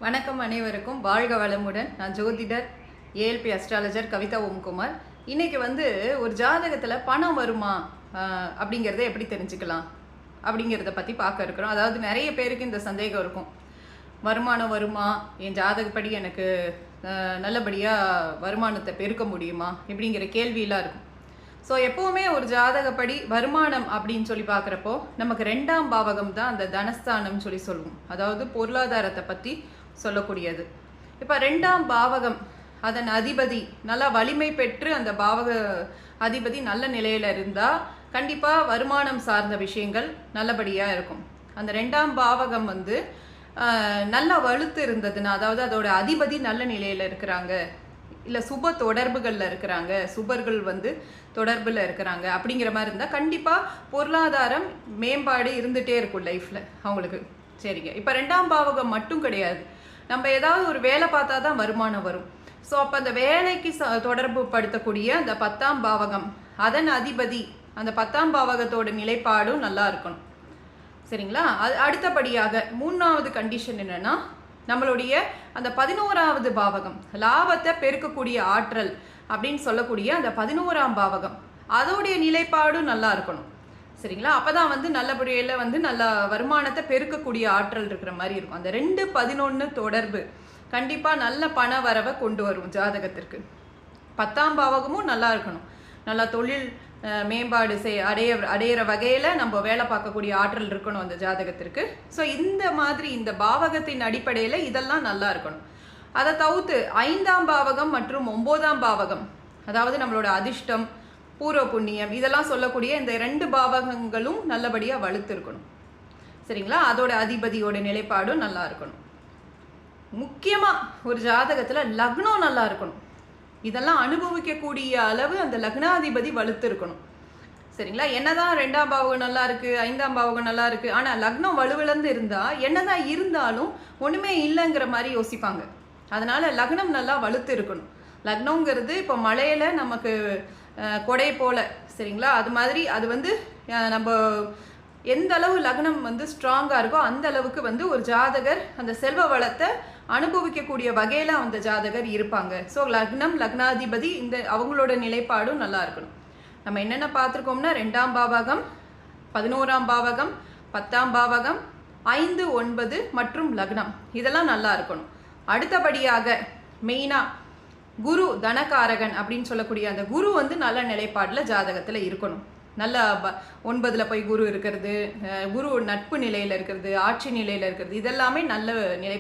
வணக்கம் அனைவருக்கும். வாழ்க வளமுடன். நான் ஜோதிடர் ஏஎல்பி அஸ்ட்ராலஜர் கவிதா ஓம்குமார். இன்னைக்கு ஒரு ஜாதகத்தில் பணம் வருமா அப்படிங்கிறத எப்படி தெரிஞ்சுக்கலாம் அப்படிங்கிறத பற்றி பார்க்க இருக்கிறோம். அதாவது நிறைய பேருக்கு இந்த சந்தேகம் இருக்கும். வருமானம் வருமா, என் ஜாதகப்படி எனக்கு நல்லபடியாக வருமானத்தை பெருக்க முடியுமா இப்படிங்கிற கேள்வியெலாம் இருக்கும். ஸோ எப்போவுமே ஒரு ஜாதகப்படி வருமானம் அப்படின்னு சொல்லி பார்க்குறப்போ நமக்கு 2ஆம் பாவகம் தான் அந்த தனஸ்தானம் சொல்லுவோம். அதாவது பொருளாதாரத்தை பற்றி சொல்லக்கூடியது. இப்போ 2ஆம் பாவகம் அதன் அதிபதி நல்லா வலிமை பெற்று அந்த பாவக அதிபதி நல்ல நிலையில் இருந்தால் கண்டிப்பாக வருமானம் சார்ந்த விஷயங்கள் நல்லபடியாக இருக்கும். அந்த 2ஆம் பாவகம் நல்லா வலுத்து இருந்ததுன்னா, அதாவது அதோட அதிபதி நல்ல நிலையில் இருக்கிறாங்க, இல்லை சுப தொடர்புகளில் இருக்கிறாங்க, சுபர்கள் தொடர்பில் இருக்கிறாங்க அப்படிங்கிற மாதிரி இருந்தால் கண்டிப்பாக பொருளாதாரம் மேம்பாடு இருந்துகிட்டே இருக்கும் லைஃப்பில் அவங்களுக்கு. சரிங்க. இப்போ 2ஆம் பாவகம் மட்டும் கிடையாது, நம்ம ஏதாவது ஒரு வேலை பார்த்தா தான் வருமானம் வரும். ஸோ அப்போ அந்த வேலைக்கு தொடர்பு படுத்தக்கூடிய அந்த 10ஆம் பாவகம் அதன் அதிபதி அந்த 10ஆம் பாவகத்தோட நிலைப்பாடும் நல்லா இருக்கணும். சரிங்களா? அது அடுத்தபடியாக 3வது கண்டிஷன் என்னென்னா, நம்மளுடைய அந்த 11வது பாவகம் லாபத்தை பெருக்கக்கூடிய ஆற்றல் அப்படின்னு சொல்லக்கூடிய அந்த 11ஆம் பாவகம் அதோடைய நிலைப்பாடும் நல்லா இருக்கணும். சரிங்களா? அப்போ தான் நல்லபடியில் நல்ல வருமானத்தை பெருக்கக்கூடிய ஆற்றல் இருக்கிற மாதிரி இருக்கும். அந்த 2-11 தொடர்பு கண்டிப்பாக நல்ல பண வரவை கொண்டு வரும் ஜாதகத்திற்கு. 10ஆம் பாவகமும் நல்லா இருக்கணும். நல்லா தொழில் மேம்பாடு அடையிற வகையில் நம்ம வேலை பார்க்கக்கூடிய ஆற்றல் இருக்கணும் அந்த ஜாதகத்திற்கு. ஸோ இந்த மாதிரி இந்த பாவகத்தின் அடிப்படையில் இதெல்லாம் நல்லா இருக்கணும். அதை தவிர்த்து 5ஆம் பாவகம் மற்றும் 9ஆம் பாவகம், அதாவது நம்மளோட அதிர்ஷ்டம், பூர்வ புண்ணியம், இதெல்லாம் சொல்லக்கூடிய இந்த 2 பாவகங்களும் நல்லபடியாக வலுத்து இருக்கணும். சரிங்களா? அதோட அதிபதியோட நிலைப்பாடும் நல்லா இருக்கணும். முக்கியமாக ஒரு ஜாதகத்தில் லக்னம் நல்லா இருக்கணும். இதெல்லாம் அனுபவிக்கக்கூடிய அளவு அந்த லக்னாதிபதி வலுத்து இருக்கணும். சரிங்களா? என்னதான் 2ஆம் பாவகம் நல்லா இருக்குது, 5ஆம் பாவகம் நல்லா இருக்குது, ஆனால் லக்னம் வலுவிழந்து இருந்தால் என்னதான் இருந்தாலும் ஒன்றுமே இல்லைங்கிற மாதிரி யோசிப்பாங்க. அதனால் லக்னம் நல்லா வலுத்து இருக்கணும். லக்னங்கிறது இப்போ மழையில் நமக்கு கொடை போல், சரிங்களா? அது மாதிரி அது நம்ம எந்த அளவு லக்னம் ஸ்ட்ராங்காக இருக்கோ அந்த அளவுக்கு ஒரு ஜாதகர் அந்த செல்வ வளத்தை அனுபவிக்கக்கூடிய வகையில் அந்த ஜாதகர் இருப்பாங்க. ஸோ லக்னம், லக்னாதிபதி இந்த அவங்களோட நிலைப்பாடும் நல்லா இருக்கணும். நம்ம என்னென்ன பார்த்துருக்கோம்னா 2ஆம் பாவகம், 11ஆம் பாவகம், 10ஆம் பாவகம், 5, 9 மற்றும் லக்னம் இதெல்லாம் நல்லா இருக்கணும். அடுத்தபடியாக மெயினாக குரு தனகாரகன் அப்படின்னு சொல்லக்கூடிய அந்த குரு நல்ல நிலைப்பாடில் ஜாதகத்தில் இருக்கணும். நல்ல 9ல் போய் குரு இருக்கிறது, குரு நட்பு நிலையில் இருக்கிறது, ஆட்சி நிலையில் இருக்கிறது, இதெல்லாமே நல்ல நிலை